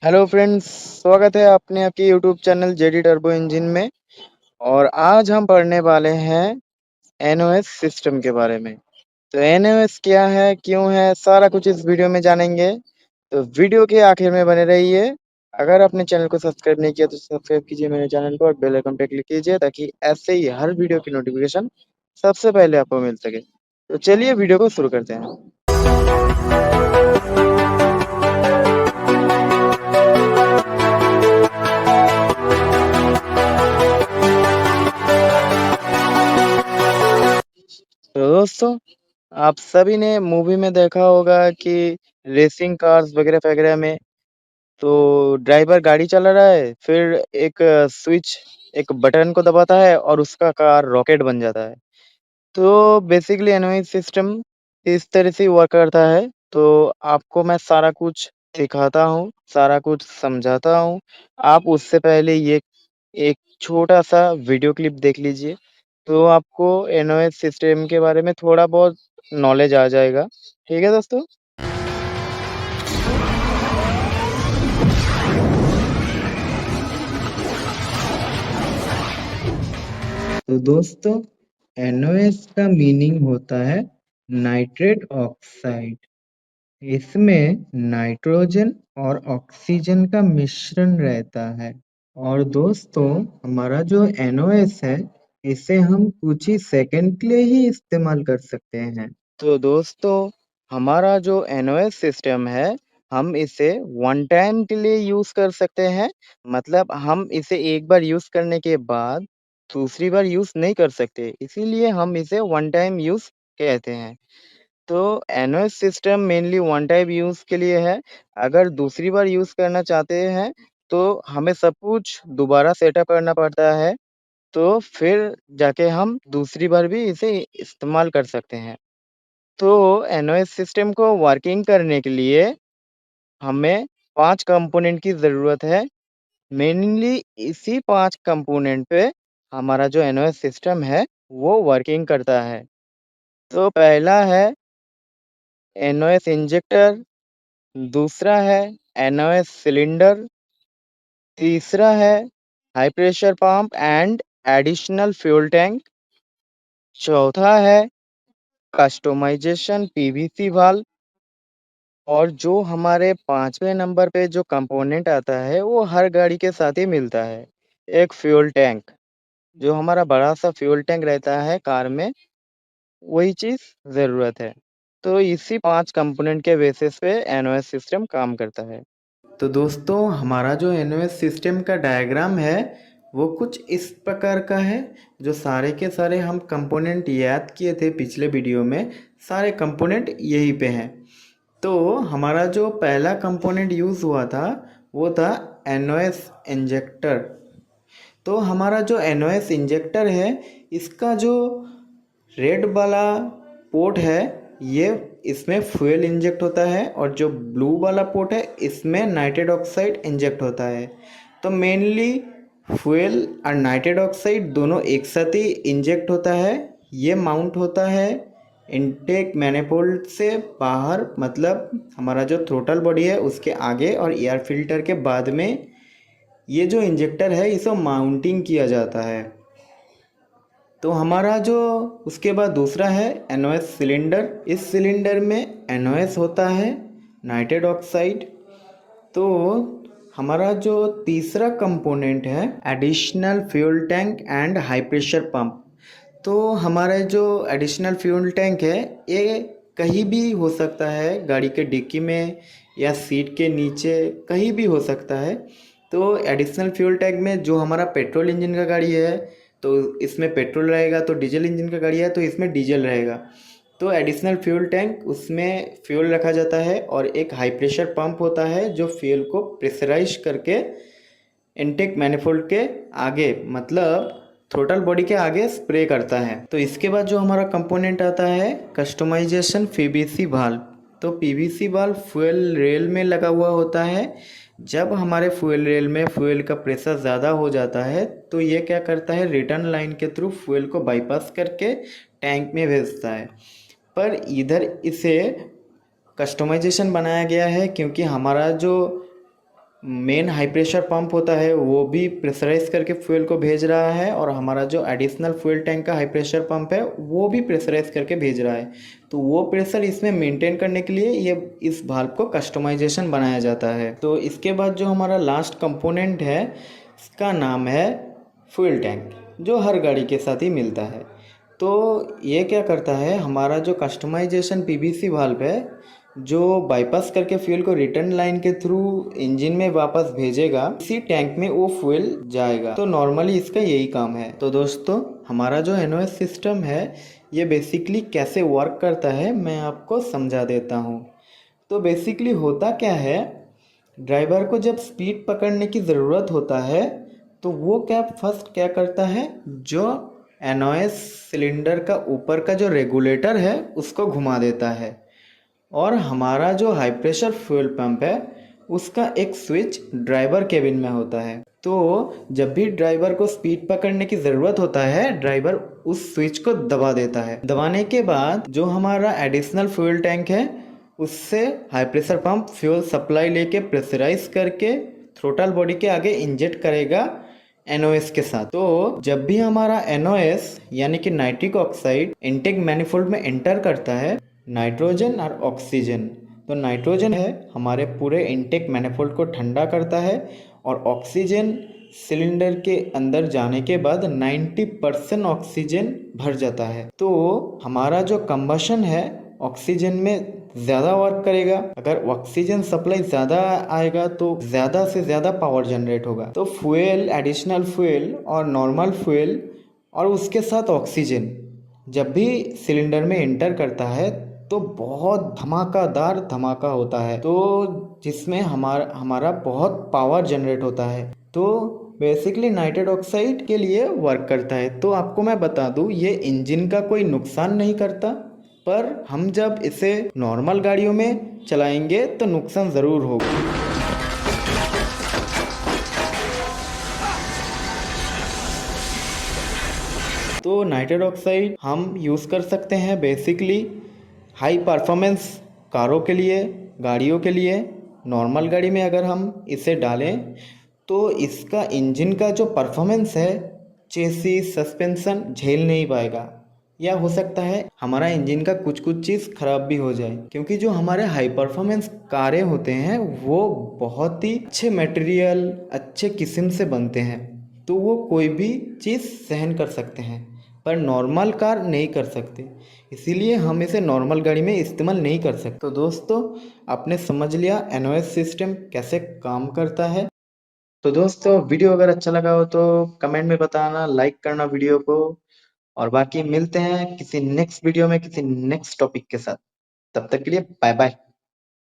Hello friends, स्वागत है अपने आपके YouTube channel JD turbo engine में। और आज हम पढ़ने वाले हैं एनओएस सिस्टम के बारे में। तो एनओएस क्या है, क्यों है, सारा कुछ इस वीडियो में जानेंगे। तो वीडियो के आखिर में बने रहिए। अगर आपने चैनल को सब्सक्राइब नहीं किया तो सब्सक्राइब कीजिए मेरे चैनल को और बेल आइकन पे क्लिक कीजिए ताकि ऐसे ही हर वीडियो की नोटिफिकेशन सबसे पहले आपको मिल सके। तो चलिए वीडियो को शुरू करते हैं। तो दोस्तों, आप सभी ने मूवी में देखा होगा कि रेसिंग कार्स वगैरह-वगैरह में तो ड्राइवर गाड़ी चला रहा है, फिर एक स्विच एक बटन को दबाता है और उसका कार रॉकेट बन जाता है। तो बेसिकली एनोइज सिस्टम इस तरह से वर्क करता है। तो आपको मैं सारा कुछ सिखाता हूँ, सारा कुछ समझाता हूँ। आप उससे पहले ये एक छोटा-सा वीडियो क्लिप देख लीजिए, तो आपको एनओएस सिस्टम के बारे में थोड़ा बहुत नॉलेज आ जाएगा। ठीक है दोस्तों? तो दोस्तों, एनओएस का मीनिंग होता है नाइट्रेट ऑक्साइड। इसमें नाइट्रोजन और ऑक्सीजन का मिश्रण रहता है। और दोस्तों, हमारा जो एनओएस है, इसे हम कुछ ही सेकंड के लिए ही इस्तेमाल कर सकते हैं। तो दोस्तों, हमारा जो एनओएस सिस्टम है, हम इसे वन टाइम के लिए यूज़ कर सकते हैं। मतलब हम इसे एक बार यूज़ करने के बाद दूसरी बार यूज़ नहीं कर सकते, इसीलिए हम इसे वन टाइम यूज़ कहते हैं। तो NOS system mainly one time use के लिए है। अगर दूसरी बार यूज़ करना चाहते हैं, तो हमें सब कुछ दोबारा सेटअप करना पड़ता है, तो फिर जाके हम दूसरी बार भी इसे इस्तेमाल कर सकते हैं। तो एनओएस सिस्टम को वर्किंग करने के लिए हमें 5 कंपोनेंट की ज़रूरत है। मेनली इसी 5 कंपोनेंट पे हमारा जो एनओएस सिस्टम है, वो वर्किंग करता है। तो पहला है एनओएस इंजेक्टर, दूसरा है एनओएस सिलेंडर, तीसरा है high pressure pump and additional fuel tank, चौथा है कस्टमाइजेशन पीवीसी वाल्व और जो हमारे 5वें नंबर पे जो कंपोनेंट आता है, वो हर गाड़ी के साथ ही मिलता है, एक फ्यूल टैंक। जो हमारा बड़ा-सा फ्यूल टैंक रहता है कार में, वही चीज़ ज़रूरत है। तो इसी 5 कंपोनेंट के बेसिस पे एनओएस सिस्टम काम करता है। तो दोस्तों, हमारा जो एनओएस सिस्टम का डायग्राम है, वो कुछ इस प्रकार का है। जो सारे के सारे हम कंपोनेंट याद किए थे पिछले वीडियो में, सारे कंपोनेंट यहीं पे हैं। तो हमारा जो पहला कंपोनेंट यूज़ हुआ था, वो था एनओएस इंजेक्टर। तो हमारा जो एनओएस इंजेक्टर है, इसका जो रेड वाला पोर्ट है, ये इसमें फ्यूल इंजेक्ट होता है और जो ब्लू वाला पोर्ट है, इसमें नाइट्रेट ऑक्साइड इंजेक्ट होता है। तो मेनली फ्यूल और नाइट्रेट ऑक्साइड दोनों एक साथ ही इंजेक्ट होता है। ये माउंट होता है इनटेक मैनिफोल्ड से बाहर, मतलब हमारा जो थ्रोटल बॉडी है उसके आगे और एयर फिल्टर के बाद में ये जो इंजेक्टर है इसे माउंटिंग किया जाता है। तो हमारा जो उसके बाद दूसरा है एनओएस सिलेंडर। इस सिलेंडर में एनओएस होता है नाइट्रेट ऑक्साइड। तो हमारा जो तीसरा कंपोनेंट है additional fuel tank and high pressure pump. तो हमारा जो एडिशनल फ्यूल टैंक है, ये कहीं भी हो सकता है, गाड़ी के डिक्की में या सीट के नीचे कहीं भी हो सकता है। तो एडिशनल फ्यूल टैंक में जो हमारा पेट्रोल इंजन का गाड़ी है, तो इसमें पेट्रोल रहेगा, तो डीजल इंजन का गाड़ी है तो इसमें डीजल रहेगा। तो एडिशनल फ्यूल टैंक, उसमें फ्यूल रखा जाता है और एक हाई प्रेशर पंप होता है जो फ्यूल को प्रेशराइज करके इनटेक मैनिफोल्ड के आगे, मतलब थ्रोटल बॉडी के आगे स्प्रे करता है। तो इसके बाद जो हमारा कंपोनेंट आता है कस्टमाइजेशन पीवीसी वाल्व। तो पीवीसी वाल्व फ्यूल रेल में लगा हुआ होता है। जब हमारे फ्यूल रेल में फ्यूल का प्रेशर ज़्यादा हो जाता है, तो ये क्या करता है, रिटर्न लाइन के थ्रू फ्यूल को बाईपास करके टैंक में भेजता है। पर इधर इसे कस्टमाइजेशन बनाया गया है क्योंकि हमारा जो मेन हाई प्रेशर पंप होता है वो भी प्रेशराइज करके फ्यूल को भेज रहा है, और हमारा जो एडिशनल फ्यूल टैंक का हाई प्रेशर पंप है वो भी प्रेशराइज करके भेज रहा है। तो वो प्रेशर इसमें मेंटेन करने के लिए ये इस वाल्व को कस्टमाइजेशन बनाया जाता है। तो इसके बाद जो हमारा लास्ट कंपोनेंट है इसका नाम है फ्यूल टैंक, जो हर गाड़ी के साथ ही मिलता है। तो ये क्या करता है, हमारा जो कस्टमाइजेशन पीवीसी वाल्व है जो बाईपास करके फ्यूल को रिटर्न लाइन के थ्रू इंजन में वापस भेजेगा, इसी टैंक में वो फ्यूल जाएगा। तो नॉर्मली इसका यही काम है। तो दोस्तों हमारा जो एनओएस सिस्टम है ये बेसिकली कैसे वर्क करता है मैं आपको समझा देता हूँ। तो बेसिकली होता क्या है, ड्राइवर को जब स्पीड पकड़ने की ज़रूरत होता है तो वो क्या फर्स्ट क्या करता है, जो एनओएस सिलेंडर का ऊपर का जो रेगुलेटर है उसको घुमा देता है, और हमारा जो हाई प्रेशर फ्यूल पंप है उसका एक स्विच ड्राइवर केबिन में होता है। तो जब भी ड्राइवर को स्पीड पकड़ने की ज़रूरत होता है ड्राइवर उस स्विच को दबा देता है। दबाने के बाद जो हमारा एडिशनल फ्यूल टैंक है उससे high pressure pump fuel supply लेके प्रेशराइज करके थ्रोटल बॉडी के आगे इंजेक्ट करेगा एनओएस के साथ। तो जब भी हमारा एनओएस यानी कि नाइट्रिक ऑक्साइड इनटेक मैनिफोल्ड में एंटर करता है, नाइट्रोजन और ऑक्सीजन, तो नाइट्रोजन है हमारे पूरे इनटेक मैनिफोल्ड को ठंडा करता है, और ऑक्सीजन सिलेंडर के अंदर जाने के बाद 90% ऑक्सीजन भर जाता है। तो हमारा जो कंबशन है ऑक्सीजन में ज़्यादा वर्क करेगा। अगर ऑक्सीजन सप्लाई ज़्यादा आएगा तो ज़्यादा से ज़्यादा पावर जनरेट होगा। तो फ्यूल, एडिशनल फ्यूल और नॉर्मल फ्यूल और उसके साथ ऑक्सीजन जब भी सिलेंडर में एंटर करता है तो बहुत धमाकादार धमाका होता है, तो जिसमें हमारा बहुत पावर जनरेट होता है। तो बेसिकली नाइट्रेट ऑक्साइड के लिए वर्क करता है। तो आपको मैं बता दूं ये इंजन का कोई नुकसान नहीं करता, पर हम जब इसे नॉर्मल गाड़ियों में चलाएंगे तो नुकसान ज़रूर होगा। तो नाइट्रेट ऑक्साइड हम यूज़ कर सकते हैं बेसिकली हाई परफॉर्मेंस कारों के लिए, गाड़ियों के लिए। नॉर्मल गाड़ी में अगर हम इसे डालें तो इसका इंजन का जो परफॉर्मेंस है, चेसिस, सस्पेंशन झेल नहीं पाएगा, या हो सकता है हमारा इंजन का कुछ कुछ चीज़ खराब भी हो जाए, क्योंकि जो हमारे हाई परफॉर्मेंस कारें होते हैं वो बहुत ही अच्छे मटेरियल, अच्छे किस्म से बनते हैं, तो वो कोई भी चीज़ सहन कर सकते हैं, पर नॉर्मल कार नहीं कर सकते। इसीलिए हम इसे नॉर्मल गाड़ी में इस्तेमाल नहीं कर सकते। तो दोस्तों आपने समझ लिया एनओएस सिस्टम कैसे काम करता है। तो दोस्तों वीडियो अगर अच्छा लगा हो तो कमेंट में बताना, लाइक करना वीडियो को, और बाकी मिलते हैं किसी नेक्स्ट वीडियो में किसी नेक्स्ट टॉपिक के साथ। तब तक के लिए बाय बाय।